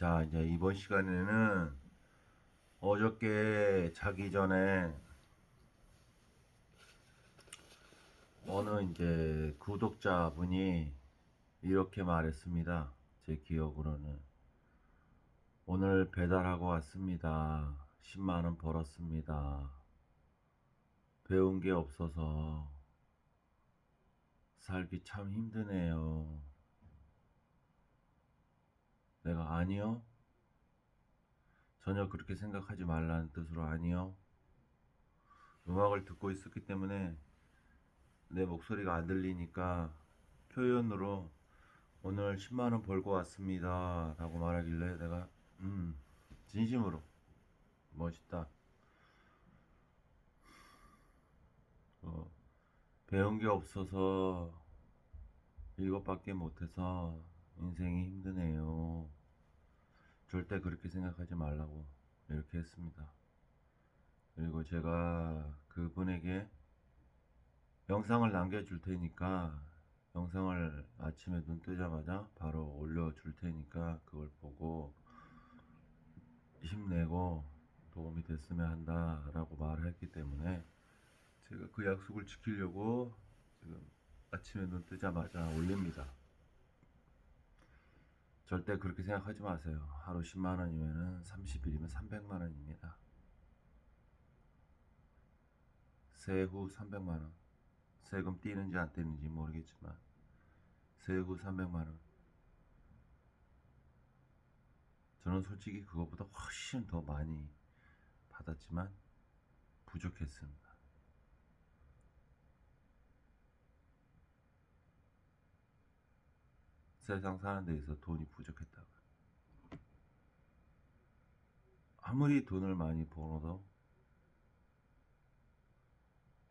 자, 이제 이번 시간에는 어저께 자기 전에 어느 이제 구독자분이 이렇게 말했습니다. 제 기억으로는. 오늘 배달하고 왔습니다. 10만 원 벌었습니다. 배운 게 없어서 살기 참 힘드네요. 내가 아니요? 전혀 그렇게 생각하지 말라는 뜻으로 아니요? 음악을 듣고 있었기 때문에 내 목소리가 안 들리니까 표현으로 오늘 10만 원 벌고 왔습니다 라고 말하길래 내가 진심으로 멋있다. 어, 배운 게 없어서 이것밖에 못해서 인생이 힘드네요. 절대 그렇게 생각하지 말라고 이렇게 했습니다. 그리고 제가 그분에게 영상을 남겨줄 테니까 영상을 아침에 눈 뜨자마자 바로 올려줄 테니까 그걸 보고 힘내고 도움이 됐으면 한다 라고 말을 했기 때문에 제가 그 약속을 지키려고 지금 아침에 눈 뜨자마자 올립니다. 절대 그렇게 생각하지 마세요. 하루 10만원이면 30일이면 300만원입니다. 세후 300만원. 세금 떼는지 안 떼는지 모르겠지만 세후 300만원. 저는 솔직히 그거보다 훨씬 더 많이 받았지만 부족했습니다. 세상 사는 데에서 돈이 부족했다고. 아무리 돈을 많이 벌어도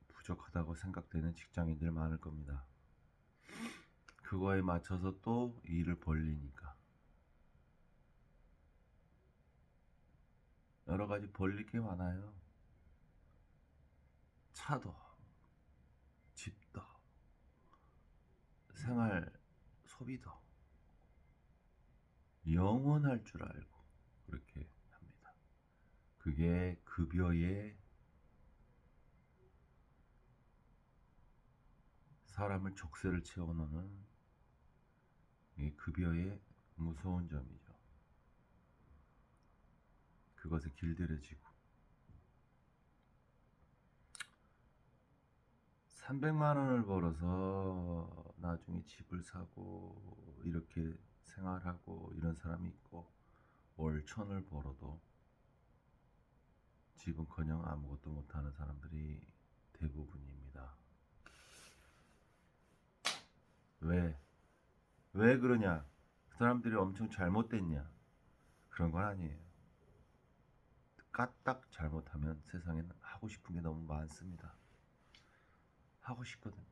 부족하다고 생각되는 직장인들 많을 겁니다. 그거에 맞춰서 또 일을 벌리니까. 여러 가지 벌릴 게 많아요. 차도, 집도, 생활, 소비도 영원할 줄 알고 그렇게 합니다. 그게 급여에 사람을 족쇄를 채워넣는 이 급여의 무서운 점이죠. 그것에 길들여지고 300만 원을 벌어서 나중에 집을 사고 이렇게 생활하고 이런 사람이 있고 월 1000을 벌어도 집은커녕 아무것도 못하는 사람들이 대부분입니다. 왜? 왜 그러냐? 그 사람들이 엄청 잘못됐냐? 그런 건 아니에요. 까딱 잘못하면 세상에는 하고 싶은 게 너무 많습니다. 하고 싶거든요.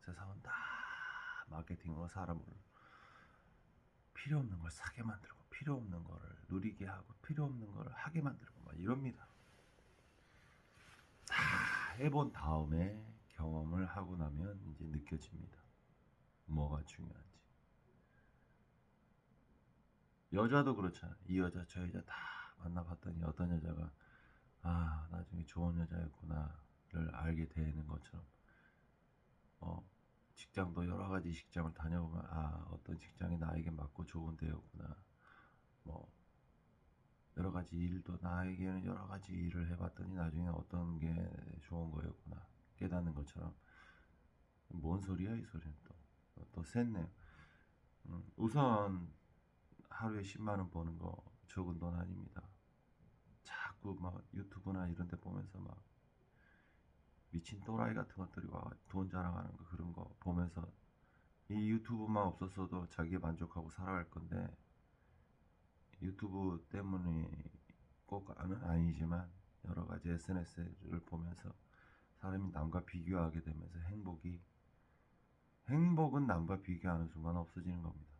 세상은 다 마케팅으로 사람을 필요 없는 걸 사게 만들고 필요 없는 거를 누리게 하고 필요 없는 거를 하게 만들고 막 이럽니다. 다 해본 다음에 경험을 하고 나면 이제 느껴집니다. 뭐가 중요한지. 여자도 그렇잖아. 이 여자 저 여자 다 만나봤더니 어떤 여자가 나중에 좋은 여자였구나를 알게 되는 것처럼 직장도 여러 가지 직장을 다녀보면 어떤 직장이 나에게 맞고 좋은 데였구나. 뭐 여러 가지 일도 나에게는 여러 가지 일을 해봤더니 나중에 어떤 게 좋은 거였구나 깨닫는 것처럼. 뭔 소리야 이 소리는 또 셌네요. 우선 하루에 10만 원 버는 거 적은 돈 아닙니다. 자꾸 막 유튜브나 이런 데 보면서 막 미친 또라이 같은 것들이 와 돈 자랑하는 거 그런 거 보면서 이 유튜브만 없었어도 자기 만족하고 살아갈 건데 유튜브 때문에 꼭은 아니지만 여러 가지 SNS를 보면서 사람이 남과 비교하게 되면서 행복은 남과 비교하는 순간 없어지는 겁니다.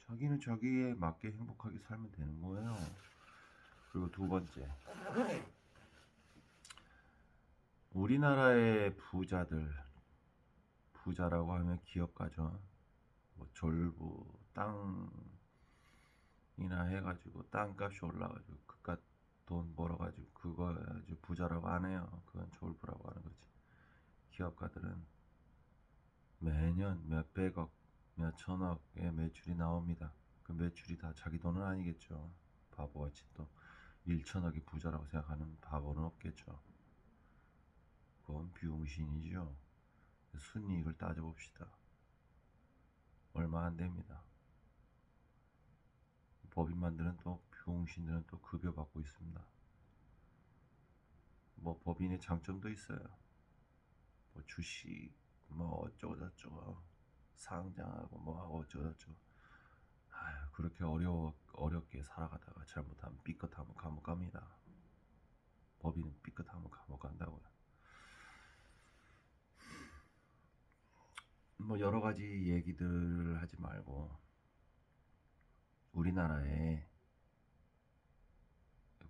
자기는 자기에 맞게 행복하게 살면 되는 거예요. 그리고 두 번째, 우리나라의 부자라고 하면 기업가죠. 뭐 졸부, 땅이 해가지고 땅값이 올라가지고 그깟 돈 벌어가지고 그거 아주 부자라고 안 해요. 그건 졸부라고 하는 거지. 기업가들은 매년 몇백억, 몇천억의 매출이 나옵니다. 그 매출이 다 자기 돈은 아니겠죠. 바보같이 또 1천억이 부자라고 생각하는 바보는 없겠죠. 그건 비용신이죠. 순이익을 따져봅시다. 얼마 안 됩니다. 법인만들은 또 비용신들은 또 급여 받고 있습니다. 뭐 법인의 장점도 있어요. 뭐 주식 뭐 어쩌고 저쩌고 상장하고 뭐 하고 어쩌고 저쩌고. 아휴, 그렇게 어렵게 살아가다가 잘못하면 삐끗하면 감옥 갑니다. 법인은 삐끗하면 감옥 간다고요. 뭐 여러 가지 얘기들을 하지 말고 우리나라에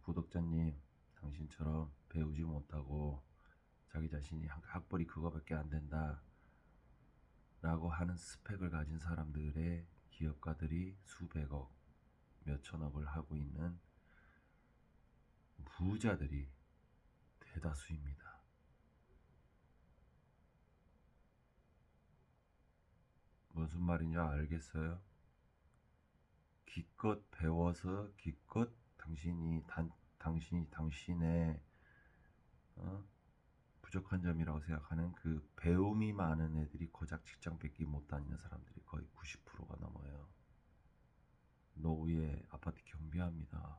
구독자님, 당신처럼 배우지 못하고 자기 자신이 학벌이 그거밖에 안 된다 라고 하는 스펙을 가진 사람들의 기업가들이 수백억, 몇천억을 하고 있는 부자들이 대다수입니다. 무슨 말인지 알겠어요? 기껏 배워서 기껏 당신의 부족한 점이라고 생각하는 그 배움이 많은 애들이 고작 직장 뺏기 못 다니는 사람들이 거의 90%가 넘어요. 노후에 아파트 경비합니다.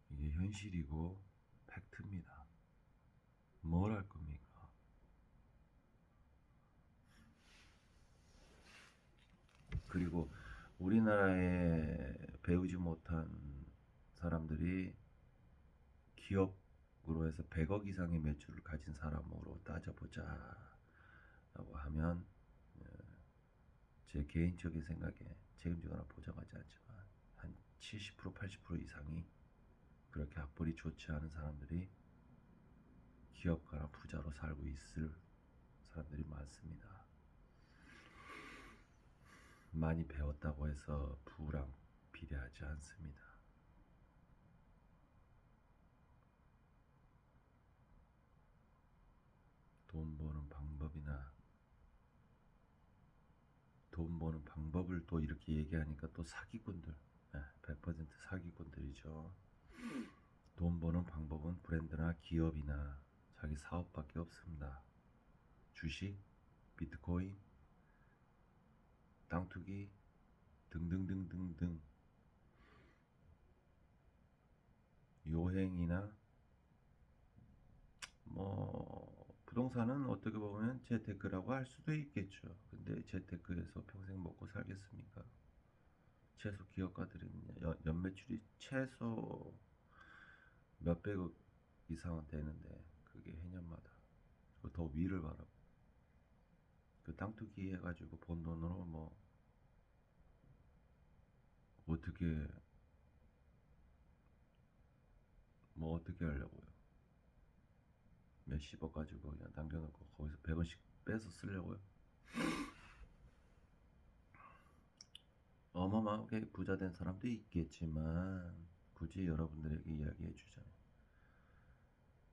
이게 현실이고 팩트입니다. 뭘 할 겁니까? 그리고 우리나라에 배우지 못한 사람들이 기업으로 해서 100억 이상의 매출을 가진 사람으로 따져보자 라고 하면 제 개인적인 생각에 책임지거나 보장하지 않지만 한 70% 80% 이상이 그렇게 학벌이 좋지 않은 사람들이 기업가나 부자로 살고 있을 사람들이 많습니다. 많이 배웠다고 해서 부랑 비례하지 않습니다. 돈 버는 방법을 또 이렇게 얘기하니까 또 사기꾼들, 100% 사기꾼들이죠. 돈 버는 방법은 브랜드나 기업이나 자기 사업밖에 없습니다. 주식, 비트코인, 땅 투기 등등등등등. 요행이나 뭐 부동산은 어떻게 보면 재테크라고 할 수도 있겠죠. 근데 재테크에서 평생 먹고 살겠습니까? 최소 기업가들은 연매출이 최소 몇백억 이상은 되는데 그게 해년마다 더 위를 바라고 그 땅투기 해가지고 번 돈으로 어떻게 어떻게 하려고요? 몇십억 가지고 그냥 남겨놓고 거기서 100원씩 빼서 쓰려고요? 어마어마하게 부자 된 사람도 있겠지만 굳이 여러분들에게 이야기해 주자면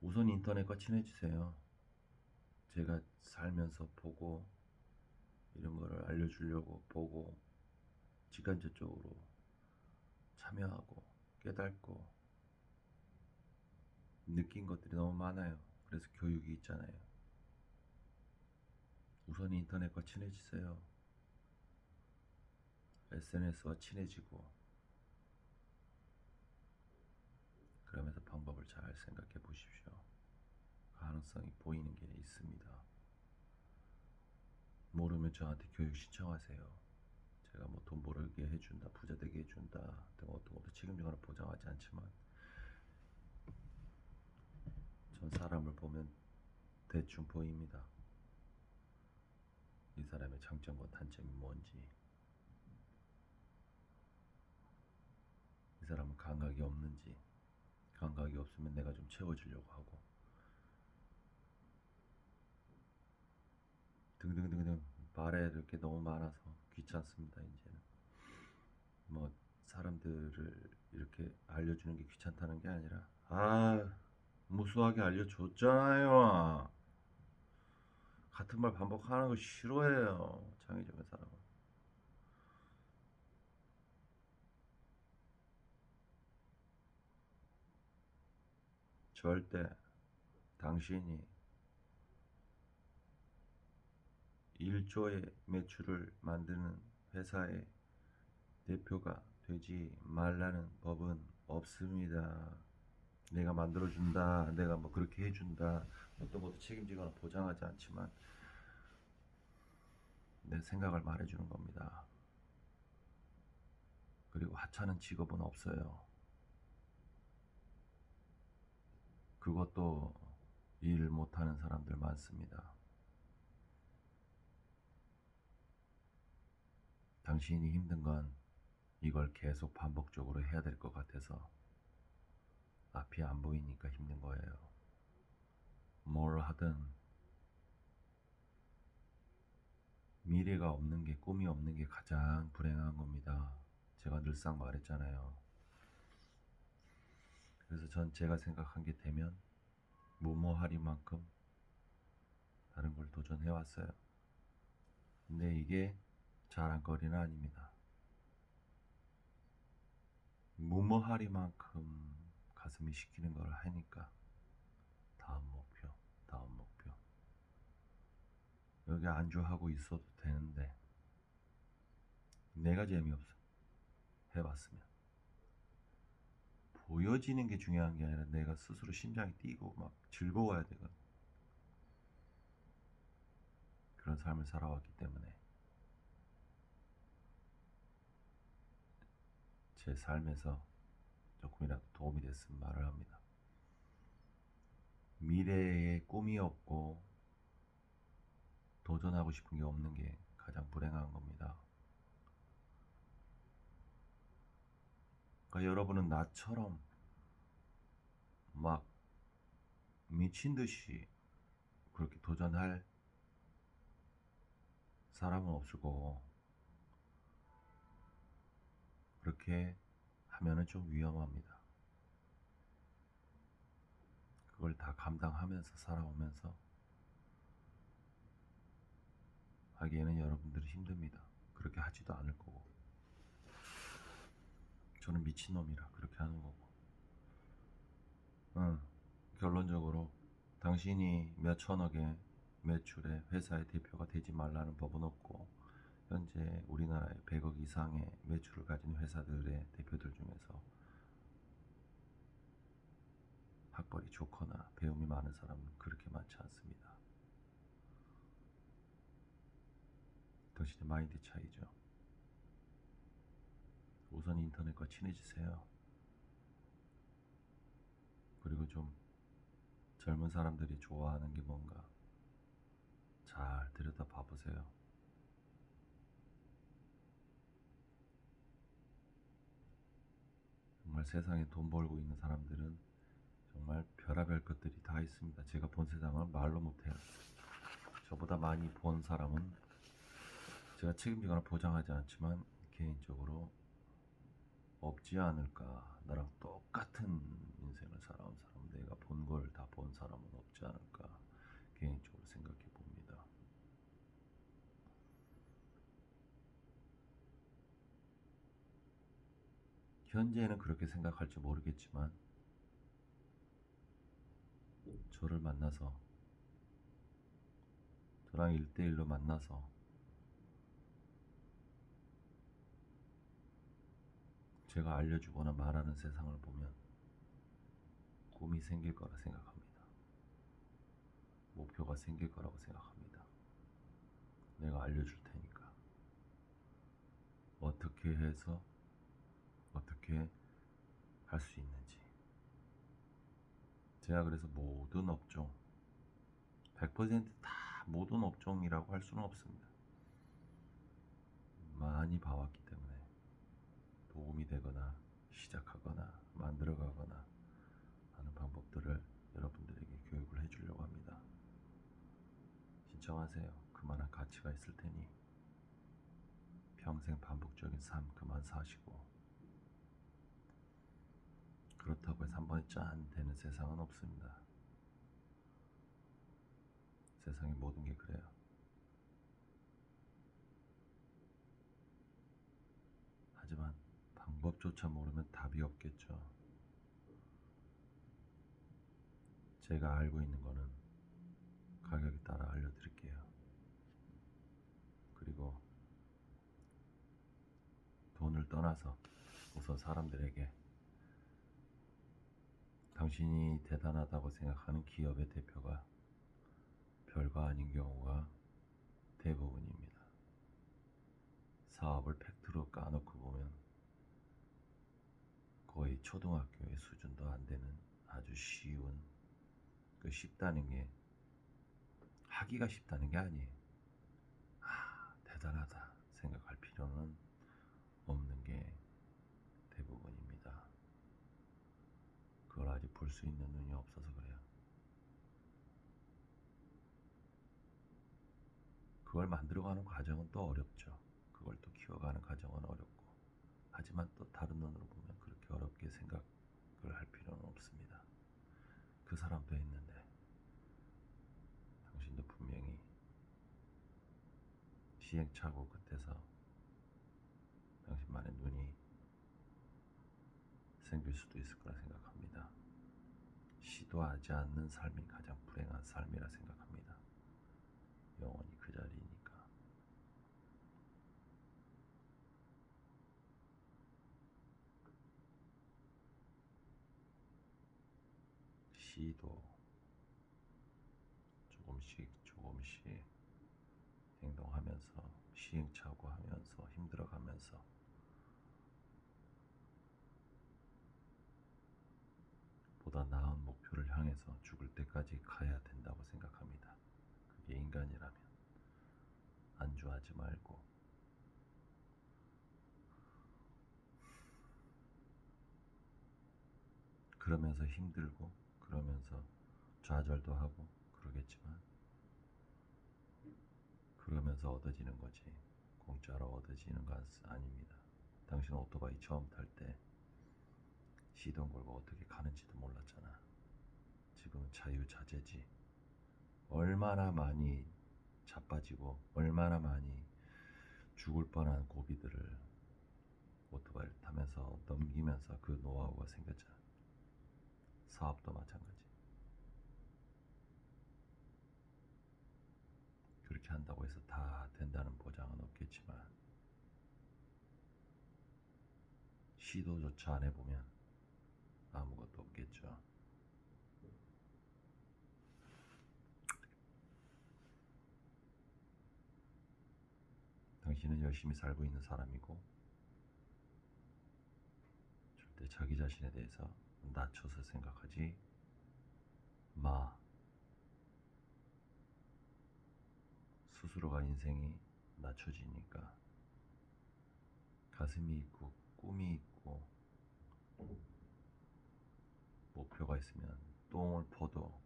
우선 인터넷과 친해지세요. 제가 살면서 보고 이런 거를 알려주려고 보고 직간접적으로 참여하고 깨닫고 느낀 것들이 너무 많아요. 그래서 교육이 있잖아요. 우선 인터넷과 친해지세요. SNS와 친해지고 그러면서 방법을 잘 생각해 보십시오. 가능성이 보이는 게 있습니다. 모르면 저한테 교육 신청하세요. 제가 뭐 돈 벌게 해준다, 부자 되게 해준다 등 어떤 것도 책임지거나 보장하지 않지만 전 사람을 보면 대충 보입니다. 이 사람의 장점과 단점이 뭔지, 이 사람은 감각이 없는지, 감각이 없으면 내가 좀 채워주려고 하고 등등등등 말해야 될 게 너무 많아서 귀찮습니다. 이제 뭐 사람들을 이렇게 알려주는 게 귀찮다는 게 아니라 무수하게 알려줬잖아요. 같은 말 반복하는 거 싫어해요. 창의적인 사람은. 절대 당신이 1조의 매출을 만드는 회사의 대표가 되지 말라는 법은 없습니다. 내가 만들어준다, 내가 뭐 그렇게 해준다, 어떤 것도 책임지거나 보장하지 않지만 내 생각을 말해주는 겁니다. 그리고 하찮은 직업은 없어요. 그것도 일 못하는 사람들 많습니다. 당신이 힘든 건 이걸 계속 반복적으로 해야 될 것 같아서 앞이 안 보이니까 힘든 거예요. 뭘 하든 미래가 없는 게, 꿈이 없는 게 가장 불행한 겁니다. 제가 늘상 말했잖아요. 그래서 전 제가 생각한 게 되면 무모하리만큼 다른 걸 도전해 왔어요. 근데 이게 자랑거리는 아닙니다. 무모하리만큼 가슴이 시키는 걸 하니까 다음 목표, 다음 목표. 여기 안주하고 있어도 되는데 내가 재미없어. 해봤으면. 보여지는 게 중요한 게 아니라 내가 스스로 심장이 뛰고 막 즐거워야 되거든. 그런 삶을 살아왔기 때문에 제 삶에서 조금이라도 도움이 됐으면 말을 합니다. 미래에 꿈이 없고 도전하고 싶은 게 없는 게 가장 불행한 겁니다. 그러니까 여러분은 나처럼 막 미친 듯이 그렇게 도전할 사람은 없을 거고, 그렇게 하면은 좀 위험합니다. 그걸 다 감당하면서 살아오면서 하기에는 여러분들이 힘듭니다. 그렇게 하지도 않을 거고, 저는 미친놈이라 그렇게 하는 거고. 결론적으로 당신이 몇 천억의 매출의 회사의 대표가 되지 말라는 법은 없고, 현재 우리나라의 100억 이상의 매출을 가진 회사들의 대표들 중에서 학벌이 좋거나 배움이 많은 사람은 그렇게 많지 않습니다. 당신의 마인드 차이죠. 우선 인터넷과 친해지세요. 그리고 좀 젊은 사람들이 좋아하는 게 뭔가 잘 들여다 봐보세요. 정말 세상에 돈 벌고 있는 사람들은 정말 별의별 것들이 다 있습니다. 제가 본 세상을 말로 못해요. 저보다 많이 본 사람은 제가 책임지거나 보장하지 않지만 개인적으로 없지 않을까. 나랑 똑같은 인생을 살아온 사람, 내가 본 걸 다 본 사람은 없지 않을까 개인적으로 생각해 봅니다. 현재는 그렇게 생각할지 모르겠지만 저를 만나서, 저랑 1대1로 만나서 제가 알려주거나 말하는 세상을 보면 꿈이 생길 거라 생각합니다. 목표가 생길 거라고 생각합니다. 내가 알려줄 테니까 어떻게 해서 어떻게 할 수 있는지. 제가 그래서 모든 업종 100%다 모든 업종이라고 할 수는 없습니다. 많이 봐왔기 때문에 도움이 되거나 시작하거나 만들어가거나 하는 방법들을 여러분들에게 교육을 해주려고 합니다. 신청하세요. 그만한 가치가 있을 테니. 평생 반복적인 삶 그만 사시고, 그렇다고 해서 한 번에 짠 되는 세상은 없습니다. 세상의 모든 게 그래요. 하지만 방법조차 모르면 답이 없겠죠. 제가 알고 있는 거는 가격에 따라 알려드릴게요. 그리고 돈을 떠나서 우선 사람들에게 당신이 대단하다고 생각하는 기업의 대표가 별거 아닌 경우가 대부분입니다. 사업을 팩트로 까놓고 보면 거의 초등학교의 수준도 안 되는 아주 쉬운, 그 쉽다는 게 하기가 쉽다는 게 아니에요. 대단하다 생각할 필요는 없는 게 대부분입니다. 그걸 아직 볼 수 있는 눈이 없어서 그래요. 그걸 만들어가는 과정은 또 어렵죠. 그걸 또 키워가는 과정은 어렵고, 하지만 또 다른 눈으로 보면 그렇게 어렵게 생각을 할 필요는 없습니다. 그 사람도 했는데 당신도 분명히 시행착오 끝에서 당신만의 눈이 생길 수도 있을 거라 생각합니다. 시도하지 않는 삶이 가장 불행한 삶이라 생각합니다. 영원히 그 자리니까. 시도 조금씩 행동하면서, 시행착오하면서, 힘들어가면서 보다 나은 목표를 향해서 죽을 때까지 가야 된다고 생각합니다. 그게 인간이라면 안주하지 말고 그러면서 힘들고 그러면서 좌절도 하고 그러겠지만 그러면서 얻어지는 거지 공짜로 얻어지는 건 아닙니다. 당신 오토바이 처음 탈 때 시동 걸고 어떻게 가는지도 몰랐잖아. 지금은 자유자재지. 얼마나 많이 자빠지고 얼마나 많이 죽을 뻔한 고비들을 오토바이를 타면서 넘기면서 그 노하우가 생겼잖아. 사업도 마찬가지. 그렇게 한다고 해서 다 된다는 보장은 없겠지만 시도조차 안 해보면 아무것도 없겠죠. 당신은 열심히 살고 있는 사람이고 절대 자기 자신에 대해서 낮춰서 생각하지 마. 스스로가 인생이 낮춰지니까 가슴이 있고 꿈이 있고 목표가 있으면 똥을 퍼도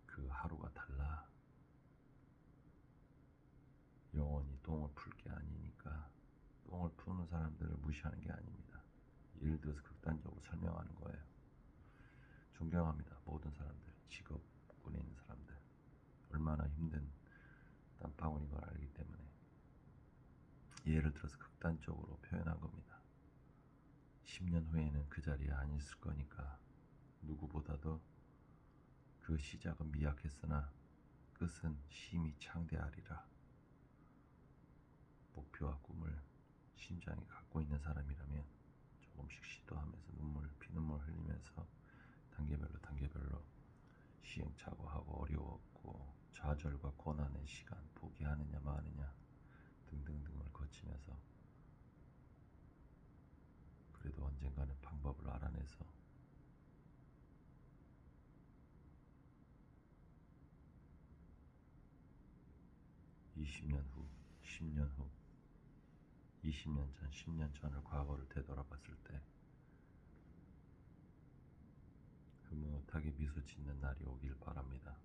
그 하루가 달라. 영원히 똥을 풀 게 아니니까 똥을 푸는 사람들을 무시하는 게 아닙니다. 예를 들어서 극단적으로 설명하는 거예요. 존경합니다. 모든 사람들, 직업군에 있는 사람들 얼마나 힘든 땀방울인 걸 알기 때문에 예를 들어서 극단적으로 표현한 겁니다. 10년 후에는 그 자리에 안 있을 거니까 누구보다도 그 시작은 미약했으나 끝은 심히 창대하리라. 목표와 꿈을 심장에 갖고 있는 사람이라면 조금씩 시도하면서 피눈물 흘리면서 단계별로 시행착오하고 어려웠고 좌절과 고난의 시간, 포기하느냐 마느냐 등등등을 거치면서 그래도 언젠가는 방법을 알아내서 20년 후, 10년 후, 20년 전, 10년 전을 과거를 되돌아봤을 때 흐뭇하게 미소 짓는 날이 오길 바랍니다.